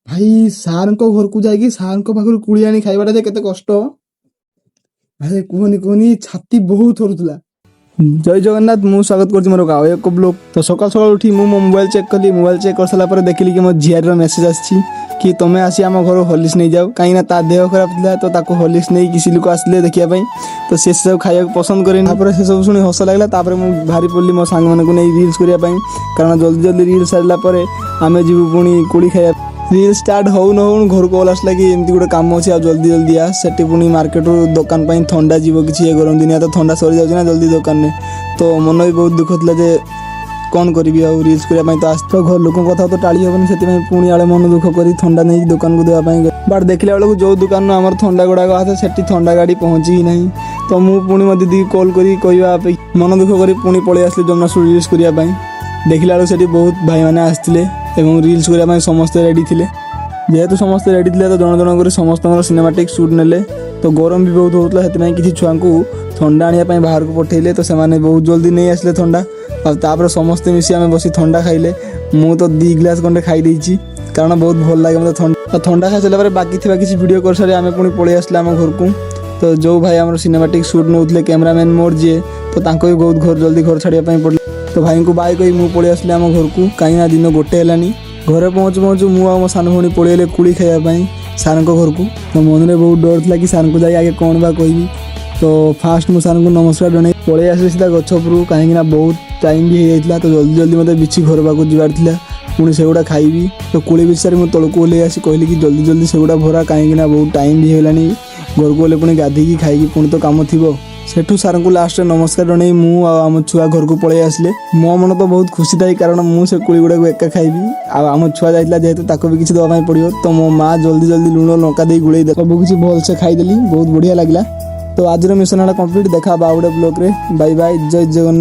ଭାଇ ସାର୍ଙ୍କ ଘରକୁ ଯାଇକି ସାର୍ଙ୍କ ପାଖରୁ କୁଳି ଆଣି ଖାଇବାଟା ଯେ କେତେ କଷ୍ଟ। ଭାଇ କୁହନି କୁହନି ଛାତି ବହୁତ ଥରୁଥିଲା। ଜୟ ଜଗନ୍ନାଥ, ମୁଁ ସ୍ୱାଗତ କରୁଛି ମୋର ଆଉ ଏକ ବ୍ଲଗ। ତ ସକାଳୁ ସକାଳୁ ଉଠି ମୁଁ ମୋ ମୋବାଇଲ ଚେକ୍ କଲି। ମୋବାଇଲ ଚେକ୍ କରିସାରିଲା ପରେ ଦେଖିଲି କି ମୋ ଝିଆରୀର ମେସେଜ ଆସିଛି କି ତମେ ଆସି ଆମ ଘରୁ ହଲିକ୍ସ ନେଇଯାଅ, କାହିଁକିନା ତା ଦେହ ଖରାପ ଥିଲା। ତ ତାକୁ ହଲିକ୍ସ ନେଇ କିଛି ଲୋକ ଆସିଲେ ଦେଖିବା ପାଇଁ, ତ ସେ ସବୁ ଖାଇବାକୁ ପସନ୍ଦ କରେନି। ତାପରେ ସେ ସବୁ ଶୁଣି ହସ ଲାଗିଲା। ତାପରେ ମୁଁ ବାହାରି ପଡ଼ିଲି ମୋ ସାଙ୍ଗମାନଙ୍କୁ ନେଇ ରିଲ୍ସ କରିବା ପାଇଁ, କାରଣ ଜଲ୍ଦି ଜଲ୍ଦି ରିଲ୍ସ ସାରିଲା ପରେ ଆମେ ଯିବୁ ପୁଣି କୋଳି ଖାଇବା। ରିଲ୍ ଷ୍ଟାର୍ଟ ହଉ ନ ହଉ ଘରକୁ କଲ୍ ଆସିଲା କି ଏମିତି ଗୋଟେ କାମ ଅଛି, ଆଉ ଜଲ୍ଦି ଜଲ୍ଦି ଆ। ସେଠି ପୁଣି ମାର୍କେଟରୁ ଦୋକାନ ପାଇଁ ଥଣ୍ଡା ଯିବ କିଛି, ଏ ଗରମ ଦିନିଆ ତ ଥଣ୍ଡା ସରିଯାଉଛି ନା ଜଲ୍ଦି ଦୋକାନରେ। ତ ମନ ବି ବହୁତ ଦୁଃଖ ଥିଲା ଯେ କ'ଣ କରିବି, ଆଉ ରିଲ୍ସ କରିବା ପାଇଁ ତ ଆସି ତ ଘର ଲୋକଙ୍କ କଥା ତ ଟାଳି ହେବନି, ସେଥିପାଇଁ ପୁଣି ଆଡ଼େ ମନ ଦୁଃଖ କରି ଥଣ୍ଡା ନେଇକି ଦୋକାନକୁ ଦେବା ପାଇଁ। ବଟ୍ ଦେଖିଲା ବେଳକୁ ଯେଉଁ ଦୋକାନରୁ ଆମର ଥଣ୍ଡା ଗୁଡ଼ାକ ଆସେ ସେଠି ଥଣ୍ଡା ଗାଡ଼ି ପହଞ୍ଚି ହିଁ ନାହିଁ। ତ ମୁଁ ପୁଣି ମୋ ଦିଦିକି କଲ୍ କରି କହିବା ଅପେକ୍ଷା ମନ ଦୁଃଖ କରି ପୁଣି ପଳେଇ ଆସିଲି ଯମୁନାଶ୍ରୀ ରିଲ୍ସ କରିବା ପାଇଁ। ଦେଖିଲା ବେଳକୁ ସେଠି ବହୁତ ଭାଇମାନେ ଆସିଥିଲେ ଏବଂ ରିଲ୍ସ କରିବା ପାଇଁ ସମସ୍ତେ ରେଡ଼ି ଥିଲେ। ଯେହେତୁ ସମସ୍ତେ ରେଡ଼ି ଥିଲେ ତ ଜଣ ଜଣ କରି ସମସ୍ତଙ୍କର ସିନେମାଟିକ୍ ସୁଟ୍ ନେଲେ। ତ ଗରମ ବି ବହୁତ ହେଉଥିଲା, ସେଥିପାଇଁ କିଛି ଛୁଆଙ୍କୁ ଥଣ୍ଡା ଆଣିବା ପାଇଁ ବାହାରକୁ ପଠେଇଲେ। ତ ସେମାନେ ବହୁତ ଜଲ୍ଦି ନେଇ ଆସିଲେ ଥଣ୍ଡା, ଆଉ ତାପରେ ସମସ୍ତେ ମିଶି ଆମେ ବସି ଥଣ୍ଡା ଖାଇଲେ। ମୁଁ ତ 2 ଗ୍ଲାସ୍ ଖଣ୍ଡେ ଖାଇ ଦେଇଛି, କାରଣ ବହୁତ ଭଲ ଲାଗେ ମୋତେ ଥଣ୍ଡା। ତ ଥଣ୍ଡା ଖାଇସାରିଲା ପରେ ବାକି ଥିବା କିଛି ଭିଡ଼ିଓ କରିସାରି ଆମେ ପୁଣି ପଳେଇ ଆସିଲେ ଆମ ଘରକୁ। ତ ଯେଉଁ ଭାଇ ଆମର ସିନେମାଟିକ୍ ସୁଟ୍ ନେଉଥିଲେ, କ୍ୟାମେରାମ୍ୟାନ୍ ମୋର ଯିଏ, ତ ତାଙ୍କୁ ବି ବହୁତ ଜଲ୍ଦି ଘର ଛାଡ଼ିବା ପାଇଁ ପଡ଼ିଲା। ତ ଭାଇଙ୍କୁ ବାଏ କହି ମୁଁ ପଳେଇ ଆସିଲି ଆମ ଘରକୁ, କାହିଁକିନା ଦିନ 1 ହେଲାନି। ଘରେ ପହଞ୍ଚୁ ପହଞ୍ଚୁ ମୁଁ ଆଉ ମୋ ସାନ ଭଉଣୀ ପଳେଇଲେ କୁଳି ଖାଇବା ପାଇଁ ସାର୍ଙ୍କ ଘରକୁ। ତ ମନରେ ବହୁତ ଡର ଥିଲା କି ସାର୍ଙ୍କୁ ଯାଇ ଆଗେ କ'ଣ ବା କହିବି। ତ ଫାଷ୍ଟ ମୁଁ ସାର୍ଙ୍କୁ ନମସ୍କାର ଜଣାଇ ପଳେଇ ଆସିଲି ସିଧା ଗଛ ଉପରକୁ, କାହିଁକିନା ବହୁତ ଟାଇମ୍ ବି ହେଇଯାଇଥିଲା। ତ ଜଲ୍ଦି ଜଲ୍ଦି ମୋତେ ବିଛି ଘର ପାଖକୁ ଯିବାର ଥିଲା, ପୁଣି ସେଗୁଡ଼ା ଖାଇବି। ତ କୋଳି ବିଷୟରେ ମୁଁ ତଳକୁ ଓହ୍ଲେଇ ଆସି କହିଲି କି ଜଲ୍ଦି ଜଲ୍ଦି ସେଗୁଡ଼ା ଭରା, କାହିଁକିନା ବହୁତ ଟାଇମ୍ ବି ହେଇଗଲାଣି। ଘରକୁ ଗଲେ ପୁଣି ଗାଧେଇକି ଖାଇକି ପୁଣି ତ କାମ ଥିବ। ସେଠୁ ସାର୍ଙ୍କୁ ଲାଷ୍ଟରେ ନମସ୍କାର ଜଣାଇ ମୁଁ ଆଉ ଆମ ଛୁଆ ଘରକୁ ପଳେଇ ଆସିଲେ। ମୋ ମନ ତ ବହୁତ ଖୁସି ଥାଏ, କାରଣ ମୁଁ ସେ କୋଳି ଗୁଡ଼ାକୁ ଏକା ଖାଇବି, ଆଉ ଆମ ଛୁଆ ଯାଇଥିଲା ଯେହେତୁ ତାକୁ ବି କିଛି ଦେବା ପାଇଁ ପଡ଼ିବ। ତ ମୋ ମାଆ ଜଲ୍ଦି ଜଲ୍ଦି ଲୁଣ ଲଙ୍କା ଦେଇ ଗୋଳେଇ ଦେଲା, ସବୁ କିଛି ଭଲସେ ଖାଇଦେଲି, ବହୁତ ବଢ଼ିଆ ଲାଗିଲା। ତ ଆଜିର ମିଶନ ହେଲା କମ୍ପ୍ଲିଟ୍। ଦେଖା ହବା ଆଉ ଗୋଟେ ବ୍ଲଗ୍ରେ। ବାଇ ବାଇ, ଜୟ ଜଗନ୍ନାଥ।